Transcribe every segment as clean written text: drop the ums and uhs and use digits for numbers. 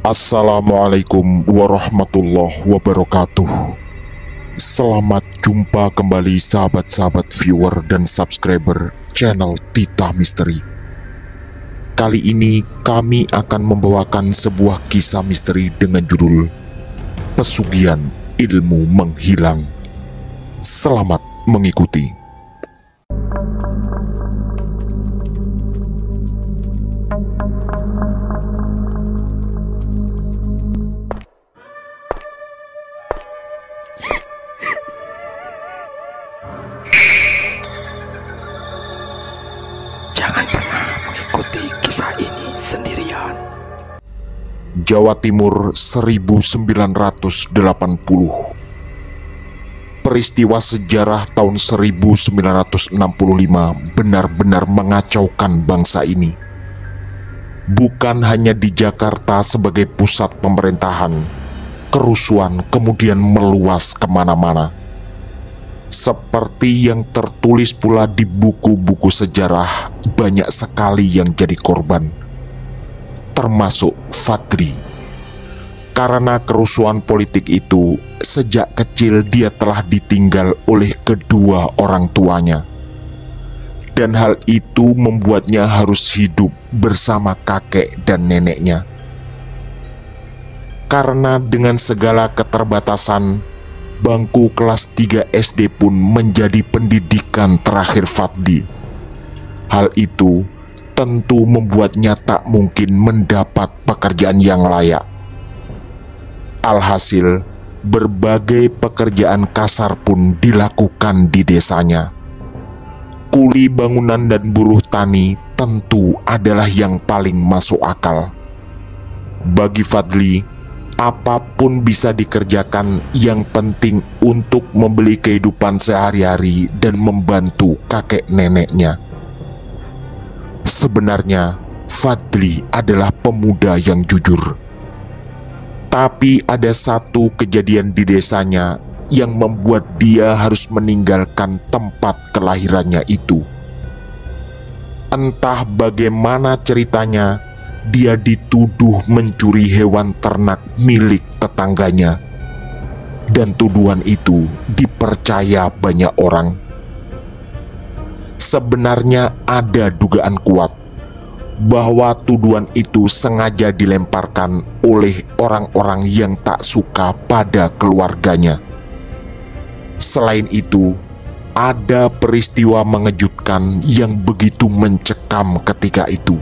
Assalamualaikum warahmatullahi wabarakatuh. Selamat jumpa kembali sahabat-sahabat viewer dan subscriber channel Tita Misteri. Kali ini kami akan membawakan sebuah kisah misteri dengan judul Pesugihan Ilmu Menghilang. Selamat mengikuti. Jangan pernah mengikuti kisah ini sendirian. Jawa Timur 1980. Peristiwa sejarah tahun 1965 benar-benar mengacaukan bangsa ini. Bukan hanya di Jakarta sebagai pusat pemerintahan, kerusuhan kemudian meluas kemana-mana. Seperti yang tertulis pula di buku-buku sejarah, banyak sekali yang jadi korban, termasuk Fadli. Karena kerusuhan politik itu, sejak kecil dia telah ditinggal oleh kedua orang tuanya. Dan hal itu membuatnya harus hidup bersama kakek dan neneknya. Karena dengan segala keterbatasan, bangku kelas 3 SD pun menjadi pendidikan terakhir Fadli. Hal itu tentu membuatnya tak mungkin mendapat pekerjaan yang layak. Alhasil, berbagai pekerjaan kasar pun dilakukan di desanya. Kuli bangunan dan buruh tani tentu adalah yang paling masuk akal. Bagi Fadli, apapun bisa dikerjakan, yang penting untuk membeli kehidupan sehari-hari dan membantu kakek neneknya. Sebenarnya, Fadli adalah pemuda yang jujur. Tapi ada satu kejadian di desanya yang membuat dia harus meninggalkan tempat kelahirannya itu. Entah bagaimana ceritanya, dia dituduh mencuri hewan ternak milik tetangganya. Dan tuduhan itu dipercaya banyak orang. Sebenarnya ada dugaan kuat bahwa tuduhan itu sengaja dilemparkan oleh orang-orang yang tak suka pada keluarganya. Selain itu, ada peristiwa mengejutkan yang begitu mencekam ketika itu.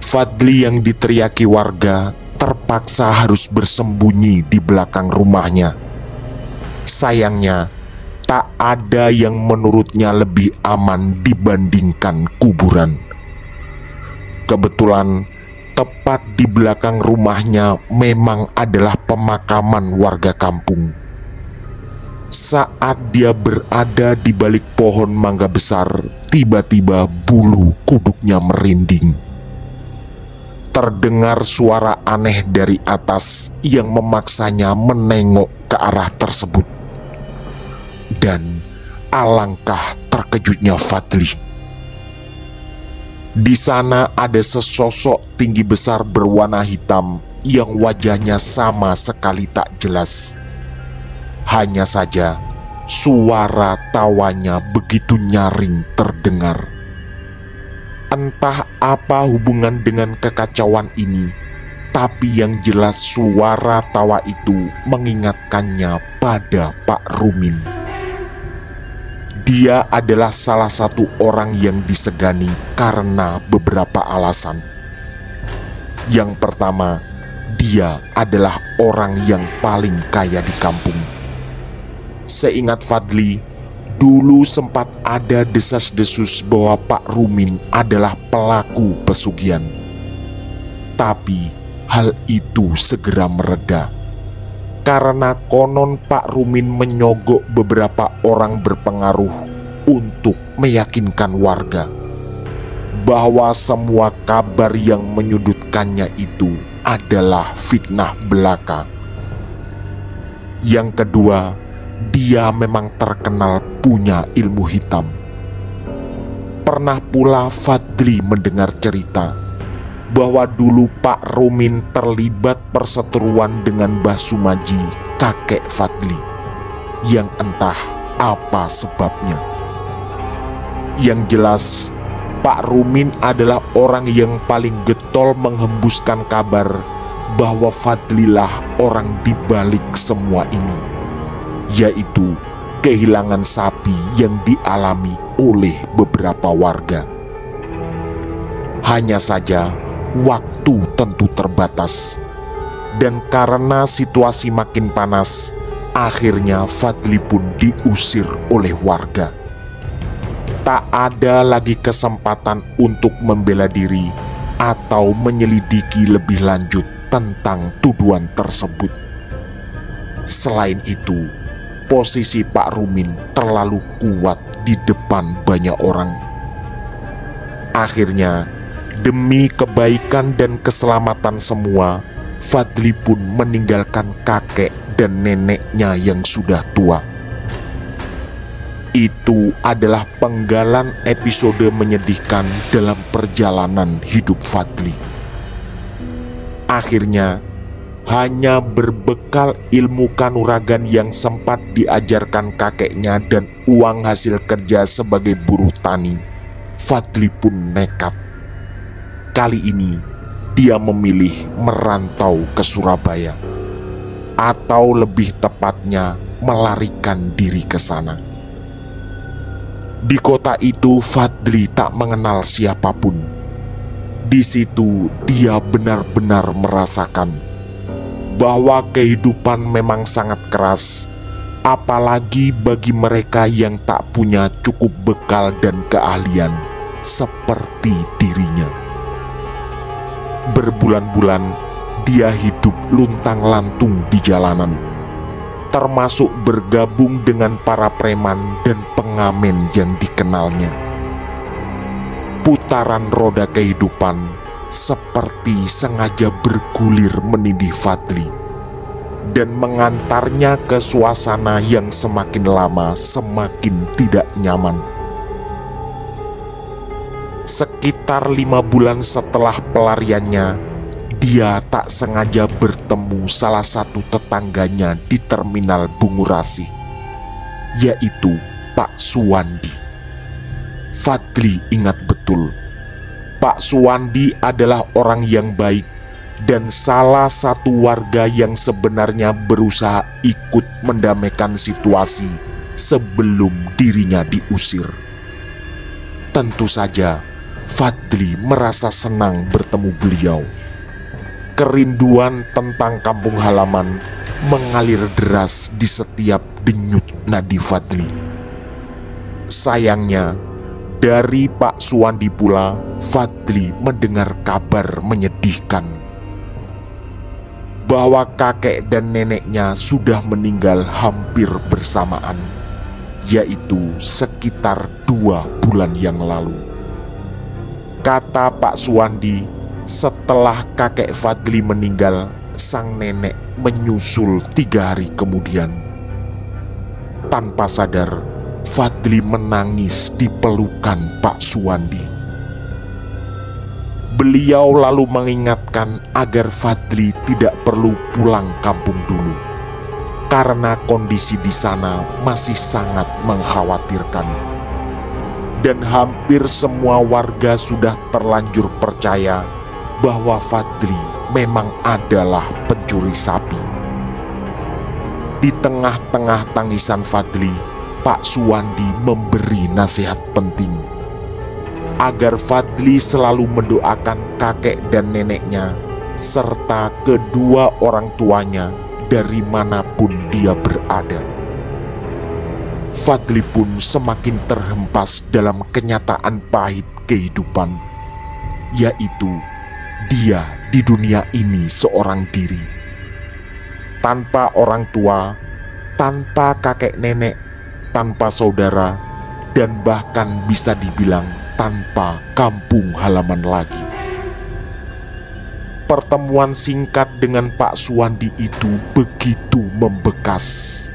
Fadli yang diteriaki warga terpaksa harus bersembunyi di belakang rumahnya. Sayangnya, tak ada yang menurutnya lebih aman dibandingkan kuburan. Kebetulan, tepat di belakang rumahnya memang adalah pemakaman warga kampung. Saat dia berada di balik pohon mangga besar, tiba-tiba bulu kuduknya merinding. Terdengar suara aneh dari atas yang memaksanya menengok ke arah tersebut. Dan alangkah terkejutnya Fadli. Di sana ada sesosok tinggi besar berwarna hitam yang wajahnya sama sekali tak jelas. Hanya saja suara tawanya begitu nyaring terdengar. Entah apa hubungan dengan kekacauan ini, tapi yang jelas suara tawa itu mengingatkannya pada Pak Rumin. Dia adalah salah satu orang yang disegani karena beberapa alasan. Yang pertama, dia adalah orang yang paling kaya di kampung. Seingat Fadli, dulu sempat ada desas-desus bahwa Pak Rumin adalah pelaku pesugihan. Tapi hal itu segera mereda. Karena konon Pak Rumin menyogok beberapa orang berpengaruh untuk meyakinkan warga bahwa semua kabar yang menyudutkannya itu adalah fitnah belaka. Yang kedua, dia memang terkenal punya ilmu hitam. Pernah pula Fadli mendengar cerita bahwa dulu Pak Rumin terlibat perseteruan dengan Mbah Sumaji, kakek Fadli, yang entah apa sebabnya. Yang jelas, Pak Rumin adalah orang yang paling getol menghembuskan kabar bahwa Fadlilah orang dibalik semua ini, yaitu kehilangan sapi yang dialami oleh beberapa warga. Hanya saja waktu tentu terbatas, dan karena situasi makin panas, akhirnya Fadli pun diusir oleh warga. Tak ada lagi kesempatan untuk membela diri atau menyelidiki lebih lanjut tentang tuduhan tersebut. Selain itu, posisi Pak Rumin terlalu kuat di depan banyak orang. Akhirnya, demi kebaikan dan keselamatan semua, Fadli pun meninggalkan kakek dan neneknya yang sudah tua. Itu adalah penggalan episode menyedihkan dalam perjalanan hidup Fadli. Akhirnya, hanya berbekal ilmu kanuragan yang sempat diajarkan kakeknya dan uang hasil kerja sebagai buruh tani, Fadli pun nekat. Kali ini, dia memilih merantau ke Surabaya, atau lebih tepatnya melarikan diri ke sana. Di kota itu, Fadli tak mengenal siapapun. Di situ, dia benar-benar merasakan bahwa kehidupan memang sangat keras, apalagi bagi mereka yang tak punya cukup bekal dan keahlian seperti dirinya. Berbulan-bulan, dia hidup luntang-lantung di jalanan, termasuk bergabung dengan para preman dan pengamen yang dikenalnya. Putaran roda kehidupan seperti sengaja bergulir menindih Fadli dan mengantarnya ke suasana yang semakin lama semakin tidak nyaman. Sekitar 5 bulan setelah pelariannya, dia tak sengaja bertemu salah satu tetangganya di terminal Bungurasi, yaitu Pak Suwandi. Fadli ingat betul, Pak Suwandi adalah orang yang baik dan salah satu warga yang sebenarnya berusaha ikut mendamaikan situasi sebelum dirinya diusir. Tentu saja, Fadli merasa senang bertemu beliau. Kerinduan tentang kampung halaman mengalir deras di setiap denyut nadi Fadli. Sayangnya, dari Pak Suwandi pula, Fadli mendengar kabar menyedihkan bahwa kakek dan neneknya sudah meninggal hampir bersamaan, yaitu sekitar 2 bulan yang lalu. Kata Pak Suwandi, setelah kakek Fadli meninggal, sang nenek menyusul 3 hari kemudian. Tanpa sadar, Fadli menangis di pelukan Pak Suwandi. Beliau lalu mengingatkan agar Fadli tidak perlu pulang kampung dulu, karena kondisi di sana masih sangat mengkhawatirkan. Dan hampir semua warga sudah terlanjur percaya bahwa Fadli memang adalah pencuri sapi. Di tengah-tengah tangisan Fadli, Pak Suwandi memberi nasihat penting agar Fadli selalu mendoakan kakek dan neneknya serta kedua orang tuanya dari manapun dia berada. Fadli pun semakin terhempas dalam kenyataan pahit kehidupan, yaitu dia di dunia ini seorang diri, tanpa orang tua, tanpa kakek nenek, tanpa saudara, dan bahkan bisa dibilang tanpa kampung halaman lagi. Pertemuan singkat dengan Pak Suwandi itu begitu membekas.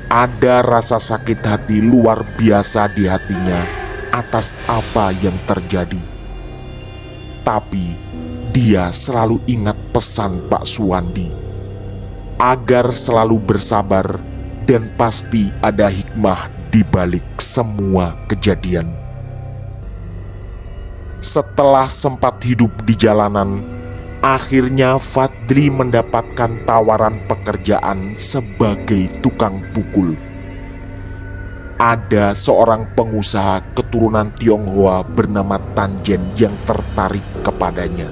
Ada rasa sakit hati luar biasa di hatinya atas apa yang terjadi. Tapi dia selalu ingat pesan Pak Suwandi, agar selalu bersabar dan pasti ada hikmah di balik semua kejadian. Setelah sempat hidup di jalanan, akhirnya Fadli mendapatkan tawaran pekerjaan sebagai tukang pukul. Ada seorang pengusaha keturunan Tionghoa bernama Tanjen yang tertarik kepadanya.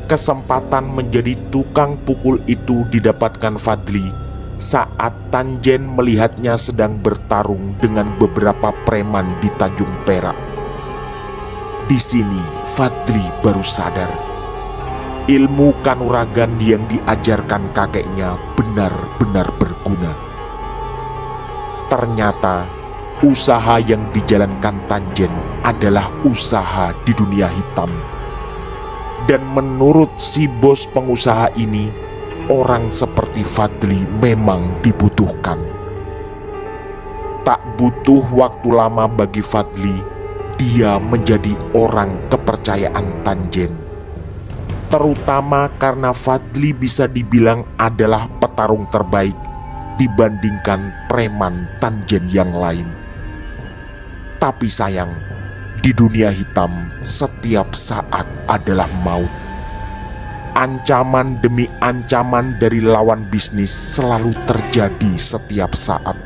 Kesempatan menjadi tukang pukul itu didapatkan Fadli saat Tanjen melihatnya sedang bertarung dengan beberapa preman di Tanjung Perak. Di sini Fadli baru sadar, ilmu kanuragan yang diajarkan kakeknya benar-benar berguna. Ternyata usaha yang dijalankan Tanjen adalah usaha di dunia hitam. Dan menurut si bos pengusaha ini, orang seperti Fadli memang dibutuhkan. Tak butuh waktu lama bagi Fadli, dia menjadi orang kepercayaan Tanjen. Terutama karena Fadli bisa dibilang adalah petarung terbaik dibandingkan preman Tanjen yang lain. Tapi sayang, di dunia hitam setiap saat adalah maut. Ancaman demi ancaman dari lawan bisnis selalu terjadi setiap saat.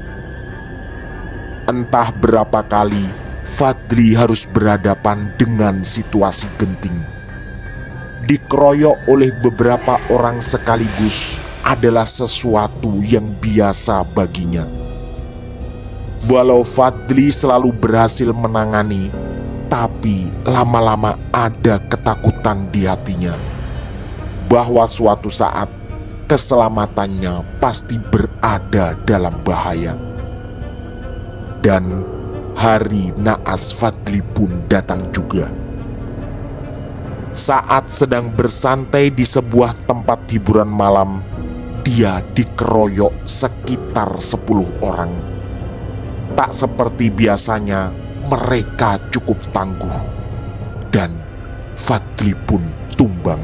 Entah berapa kali Fadli harus berhadapan dengan situasi genting. Dikeroyok oleh beberapa orang sekaligus adalah sesuatu yang biasa baginya. Walau Fadli selalu berhasil menangani, tapi lama-lama ada ketakutan di hatinya bahwa suatu saat keselamatannya pasti berada dalam bahaya. Dan hari naas Fadli pun datang juga. Saat sedang bersantai di sebuah tempat hiburan malam, dia dikeroyok sekitar 10 orang. Tak seperti biasanya, mereka cukup tangguh, dan Fadli pun tumbang.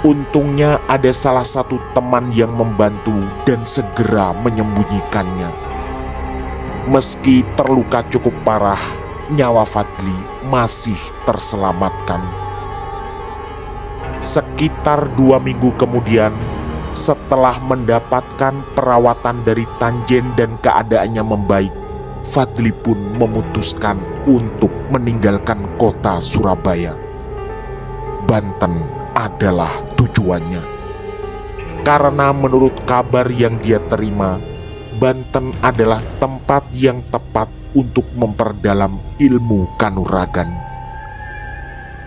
Untungnya ada salah satu teman yang membantu dan segera menyembunyikannya. Meski terluka cukup parah, nyawa Fadli masih terselamatkan. Sekitar 2 minggu kemudian, setelah mendapatkan perawatan dari Tanjen dan keadaannya membaik, Fadli pun memutuskan untuk meninggalkan kota Surabaya. Banten adalah tujuannya. Karena menurut kabar yang dia terima, Banten adalah tempat yang tepat untuk memperdalam ilmu kanuragan.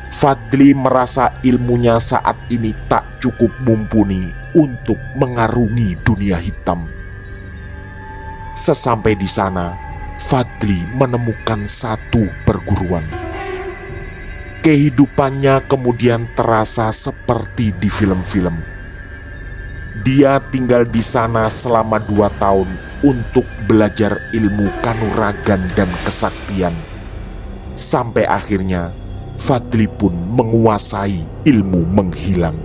Fadli merasa ilmunya saat ini tak cukup mumpuni untuk mengarungi dunia hitam. Sesampai di sana, Fadli menemukan satu perguruan. Kehidupannya kemudian terasa seperti di film-film. Dia tinggal di sana selama 2 tahun untuk belajar ilmu kanuragan dan kesaktian. Sampai akhirnya Fadli pun menguasai ilmu menghilang.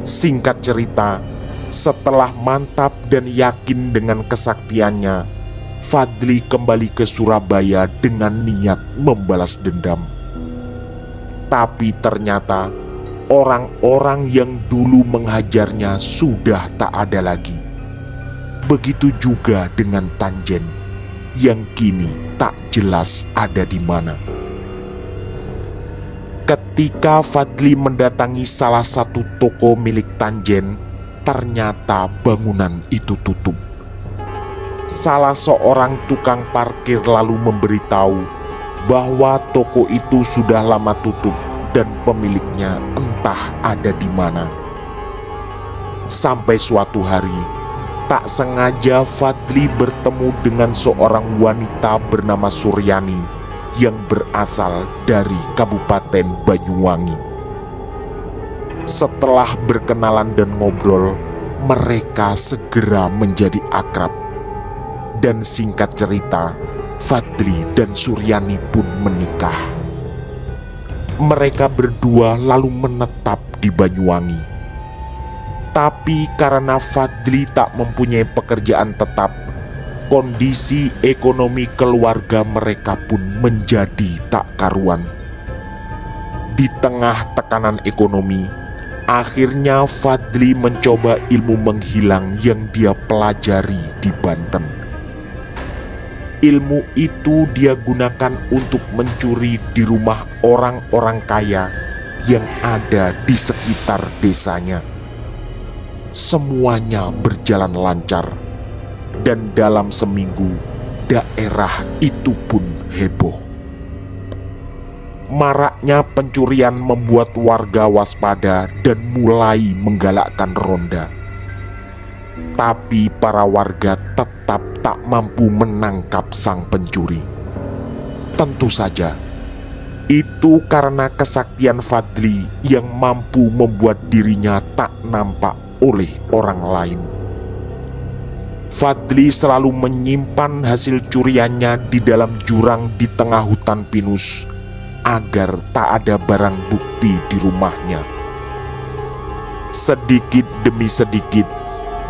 Singkat cerita, setelah mantap dan yakin dengan kesaktiannya, Fadli kembali ke Surabaya dengan niat membalas dendam. Tapi ternyata orang-orang yang dulu menghajarnya sudah tak ada lagi. Begitu juga dengan Tanjen, yang kini tak jelas ada di mana. Ketika Fadli mendatangi salah satu toko milik Tanjen, ternyata bangunan itu tutup. Salah seorang tukang parkir lalu memberitahu bahwa toko itu sudah lama tutup dan pemiliknya entah ada di mana. Sampai suatu hari, tak sengaja Fadli bertemu dengan seorang wanita bernama Suryani yang berasal dari Kabupaten Banyuwangi. Setelah berkenalan dan ngobrol, mereka segera menjadi akrab. Dan singkat cerita, Fadli dan Suryani pun menikah. mereka berdua lalu menetap di Banyuwangi. Tapi karena Fadli tak mempunyai pekerjaan tetap, kondisi ekonomi keluarga mereka pun menjadi tak karuan. Di tengah tekanan ekonomi, akhirnya Fadli mencoba ilmu menghilang yang dia pelajari di Banten. Ilmu itu dia gunakan untuk mencuri di rumah orang-orang kaya yang ada di sekitar desanya. Semuanya berjalan lancar, dan dalam seminggu daerah itu pun heboh. Maraknya pencurian membuat warga waspada dan mulai menggalakkan ronda. Tapi para warga tetap tak mampu menangkap sang pencuri. Tentu saja, itu karena kesaktian Fadli yang mampu membuat dirinya tak nampak oleh orang lain. Fadli selalu menyimpan hasil curiannya di dalam jurang di tengah hutan pinus agar tak ada barang bukti di rumahnya. Sedikit demi sedikit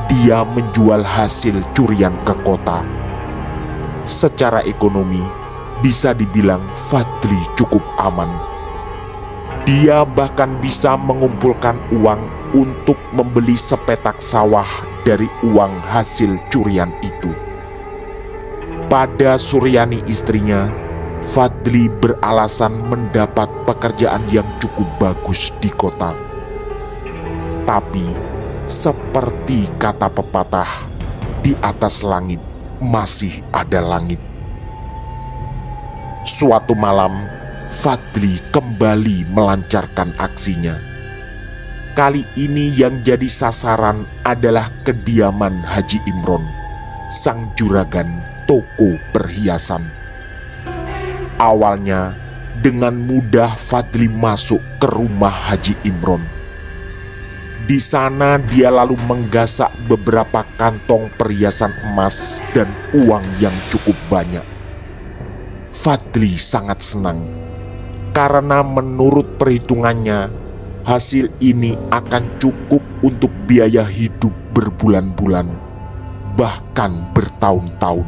dia menjual hasil curian ke kota. Secara ekonomi, bisa dibilang Fadli cukup aman. Dia bahkan bisa mengumpulkan uang untuk membeli sepetak sawah dari uang hasil curian itu. Pada Suryani istrinya, Fadli beralasan mendapat pekerjaan yang cukup bagus di kota. Tapi seperti kata pepatah, di atas langit masih ada langit. Suatu malam, Fadli kembali melancarkan aksinya. Kali ini yang jadi sasaran adalah kediaman Haji Imron, sang juragan toko perhiasan. Awalnya, dengan mudah Fadli masuk ke rumah Haji Imron. Di sana dia lalu menggasak beberapa kantong perhiasan emas dan uang yang cukup banyak. Fadli sangat senang, karena menurut perhitungannya, hasil ini akan cukup untuk biaya hidup berbulan-bulan, bahkan bertahun-tahun.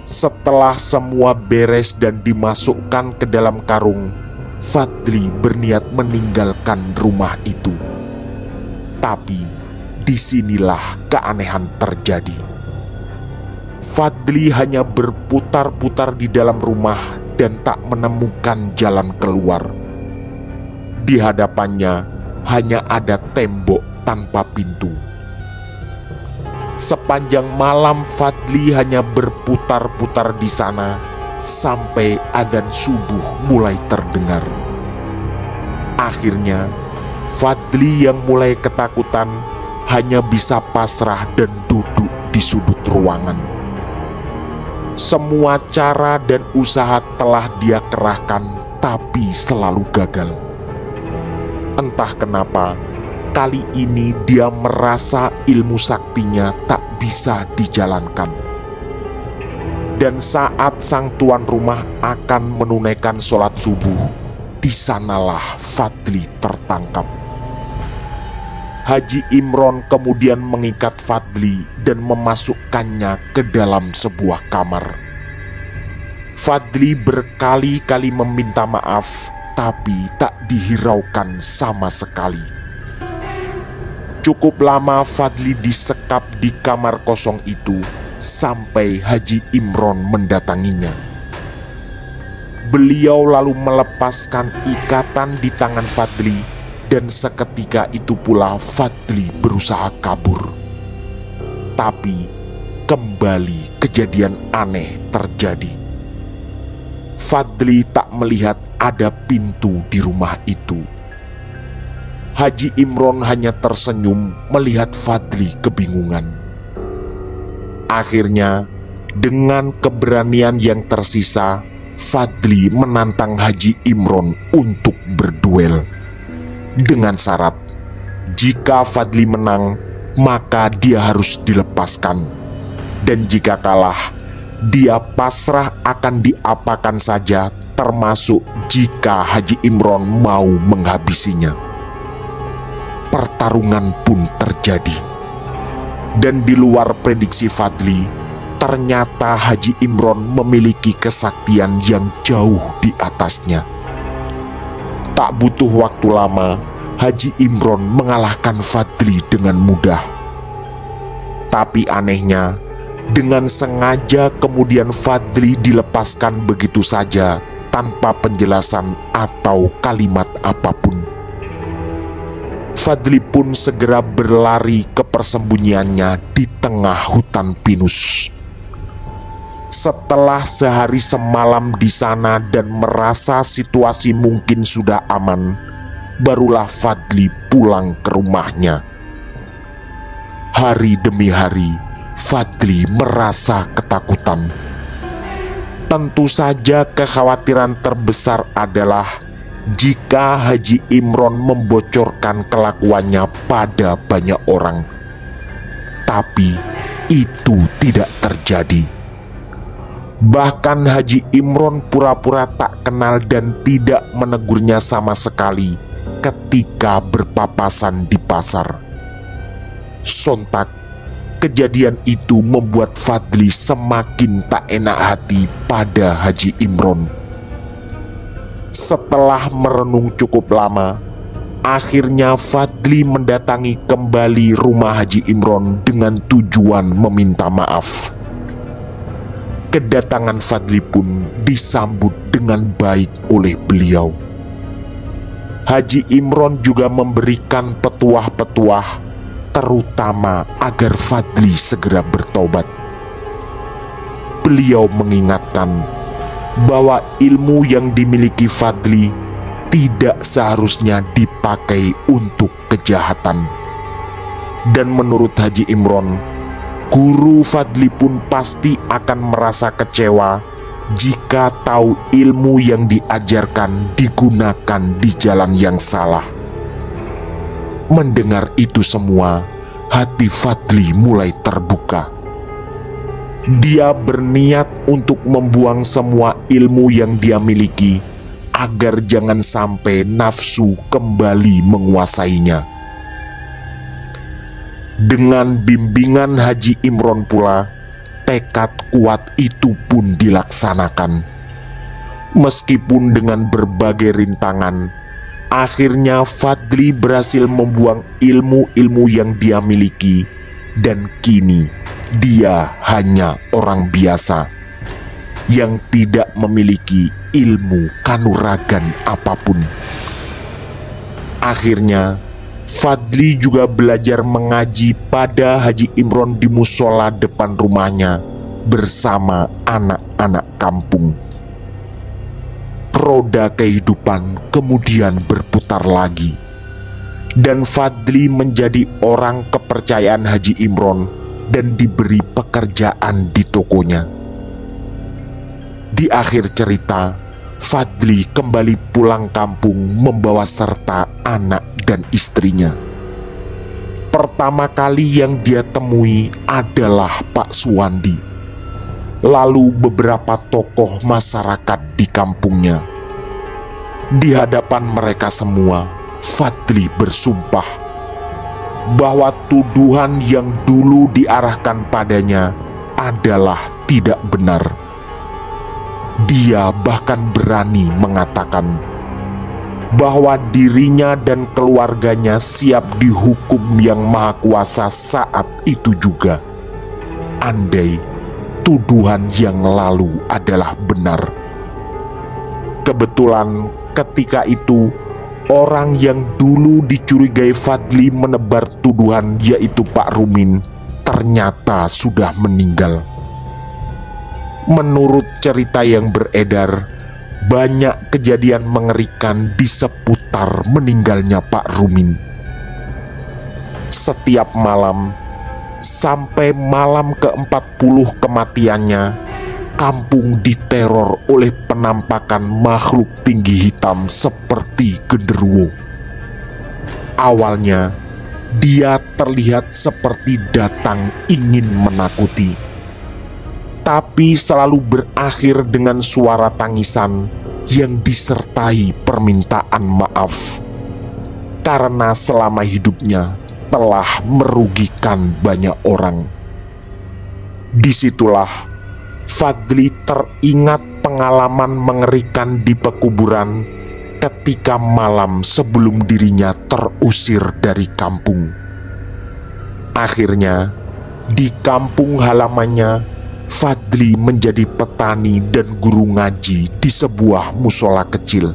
Setelah semua beres dan dimasukkan ke dalam karung, Fadli berniat meninggalkan rumah itu. Tapi disinilah keanehan terjadi. Fadli hanya berputar-putar di dalam rumah dan tak menemukan jalan keluar. Di hadapannya hanya ada tembok tanpa pintu. Sepanjang malam Fadli hanya berputar-putar di sana sampai adzan subuh mulai terdengar. Akhirnya Fadli yang mulai ketakutan hanya bisa pasrah dan duduk di sudut ruangan. Semua cara dan usaha telah dia kerahkan, tapi selalu gagal. Entah kenapa, kali ini dia merasa ilmu saktinya tak bisa dijalankan. Dan saat sang tuan rumah akan menunaikan sholat subuh, di sanalah Fadli tertangkap. Haji Imron kemudian mengikat Fadli dan memasukkannya ke dalam sebuah kamar. Fadli berkali-kali meminta maaf, tapi tak dihiraukan sama sekali. Cukup lama Fadli disekap di kamar kosong itu sampai Haji Imron mendatanginya. Beliau lalu melepaskan ikatan di tangan Fadli, dan seketika itu pula Fadli berusaha kabur. Tapi kembali kejadian aneh terjadi. Fadli tak melihat ada pintu di rumah itu. Haji Imron hanya tersenyum melihat Fadli kebingungan. Akhirnya, dengan keberanian yang tersisa, Fadli menantang Haji Imron untuk berduel. Dengan syarat, jika Fadli menang, maka dia harus dilepaskan. Dan jika kalah, dia pasrah akan diapakan saja termasuk jika Haji Imron mau menghabisinya. Pertarungan pun terjadi, dan di luar prediksi Fadli, ternyata Haji Imron memiliki kesaktian yang jauh di atasnya. Tak butuh waktu lama, Haji Imron mengalahkan Fadli dengan mudah. Tapi anehnya, dengan sengaja kemudian Fadli dilepaskan begitu saja tanpa penjelasan atau kalimat apapun. Fadli pun segera berlari ke persembunyiannya di tengah hutan pinus. Setelah sehari semalam di sana dan merasa situasi mungkin sudah aman, barulah Fadli pulang ke rumahnya. Hari demi hari, Fadli merasa ketakutan. Tentu saja kekhawatiran terbesar adalah jika Haji Imron membocorkan kelakuannya pada banyak orang. Tapi itu tidak terjadi. Bahkan Haji Imron pura-pura tak kenal dan tidak menegurnya sama sekali ketika berpapasan di pasar. Sontak, kejadian itu membuat Fadli semakin tak enak hati pada Haji Imron. Setelah merenung cukup lama, akhirnya Fadli mendatangi kembali rumah Haji Imron dengan tujuan meminta maaf. Kedatangan Fadli pun disambut dengan baik oleh beliau. Haji Imron juga memberikan petuah-petuah, terutama agar Fadli segera bertobat. Beliau mengingatkan bahwa ilmu yang dimiliki Fadli tidak seharusnya dipakai untuk kejahatan. Dan menurut Haji Imron, guru Fadli pun pasti akan merasa kecewa jika tahu ilmu yang diajarkan digunakan di jalan yang salah. Mendengar itu semua, hati Fadli mulai terbuka. Dia berniat untuk membuang semua ilmu yang dia miliki agar jangan sampai nafsu kembali menguasainya. Dengan bimbingan Haji Imron pula, tekad kuat itu pun dilaksanakan. Meskipun dengan berbagai rintangan, akhirnya Fadli berhasil membuang ilmu-ilmu yang dia miliki, dan kini dia hanya orang biasa yang tidak memiliki ilmu kanuragan apapun. Akhirnya Fadli juga belajar mengaji pada Haji Imron di musola depan rumahnya bersama anak-anak kampung. Roda kehidupan kemudian berputar lagi, dan Fadli menjadi orang kepercayaan Haji Imron dan diberi pekerjaan di tokonya. Di akhir cerita, Fadli kembali pulang kampung membawa serta anak dan istrinya. Pertama kali yang dia temui adalah Pak Suwandi, lalu beberapa tokoh masyarakat di kampungnya. Di hadapan mereka semua, Fadli bersumpah bahwa tuduhan yang dulu diarahkan padanya adalah tidak benar. Dia bahkan berani mengatakan bahwa dirinya dan keluarganya siap dihukum Yang Maha Kuasa saat itu juga, andai tuduhan yang lalu adalah benar. Kebetulan ketika itu orang yang dulu dicurigai Fadli menebar tuduhan, yaitu Pak Rumin, ternyata sudah meninggal. Menurut cerita yang beredar, banyak kejadian mengerikan di seputar meninggalnya Pak Rumin. Setiap malam, sampai malam ke-40 kematiannya, kampung diteror oleh penampakan makhluk tinggi hitam seperti genderuwo. Awalnya, dia terlihat seperti datang ingin menakuti, tapi selalu berakhir dengan suara tangisan yang disertai permintaan maaf karena selama hidupnya telah merugikan banyak orang. Disitulah Fadli teringat pengalaman mengerikan di pekuburan ketika malam sebelum dirinya terusir dari kampung. Akhirnya, di kampung halamannya, Fadli menjadi petani dan guru ngaji di sebuah musola kecil.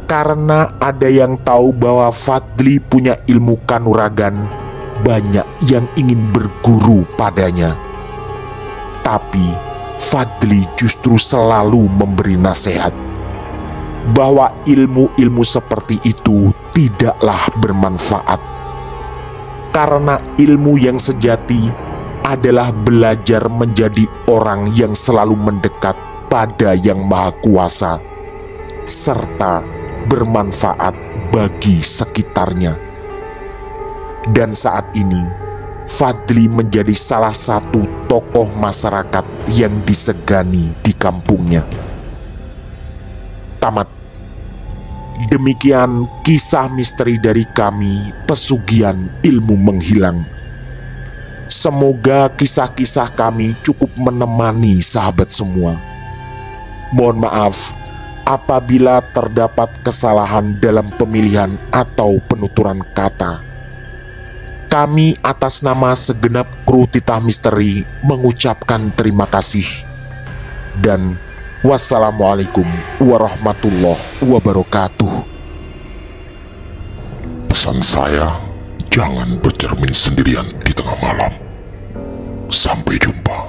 Karena ada yang tahu bahwa Fadli punya ilmu kanuragan, banyak yang ingin berguru padanya. Tapi Fadli justru selalu memberi nasihat bahwa ilmu-ilmu seperti itu tidaklah bermanfaat. Karena ilmu yang sejati adalah belajar menjadi orang yang selalu mendekat pada Yang Maha Kuasa, serta bermanfaat bagi sekitarnya. Dan saat ini, Fadli menjadi salah satu tokoh masyarakat yang disegani di kampungnya. Tamat. Demikian kisah misteri dari kami, Pesugihan Ilmu Menghilang. Semoga kisah-kisah kami cukup menemani sahabat semua. Mohon maaf apabila terdapat kesalahan dalam pemilihan atau penuturan kata. Kami atas nama segenap kru Titah Misteri mengucapkan terima kasih. Dan wassalamualaikum warahmatullahi wabarakatuh. Pesan saya, jangan bercermin sendirian di tengah malam. Sampai jumpa.